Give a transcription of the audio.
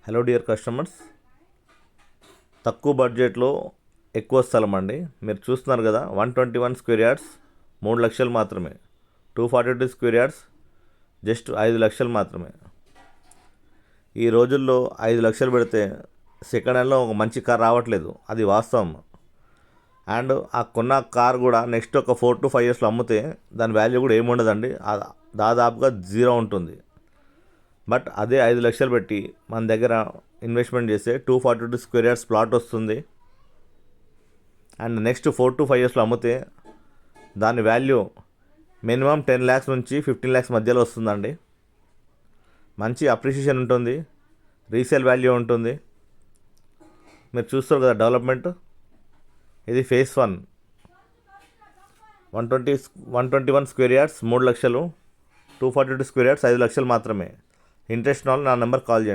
Hello dear customers, తక్కువ బడ్జెట్లో ఎక్కువ స్థలం అండి. మీరు చూస్తున్నారు కదా, 121 స్క్వేర్ యార్డ్స్ 3 లక్షలు మాత్రమే. 242 స్క్వేర్ యార్డ్స్ జస్ట్ 5 లక్షలు మాత్రమే. ఈ రోజుల్లో 5 లక్షలు పెడితే సెకండ్ హ్యాండ్లో ఒక మంచి కార్ రావట్లేదు, అది వాస్తవం. అండ్ ఆ కొన్న కార్ కూడా నెక్స్ట్ ఒక 4 to 5 ఇయర్స్లో అమ్మితే దాని వాల్యూ కూడా ఏముండదండి, దాదాపుగా జీరో ఉంటుంది. బట్ అదే 5 లక్షలు పెట్టి మన దగ్గర ఇన్వెస్ట్మెంట్ చేస్తే 242 స్క్వేర్ యార్డ్స్ ప్లాట్ వస్తుంది. అండ్ నెక్స్ట్ 4 to 5 ఇయర్స్లో అమ్మితే దాని వాల్యూ మినిమం 10 lakhs నుంచి 15 lakhs మధ్యలో వస్తుందండి. మంచి అప్రిషియేషన్ ఉంటుంది, రీసేల్ వాల్యూ ఉంటుంది. మీరు చూస్తారు కదా డెవలప్మెంట్. ఇది ఫేజ్ 1, 121 స్క్వేర్ యార్డ్స్ 3 లక్షలు, 242 స్క్వేర్ యార్డ్స్ 5 లక్షలు మాత్రమే. ఇంట్రెస్ట్ ఉన్న వాళ్ళు నా నెంబర్ కాల్ చేయండి.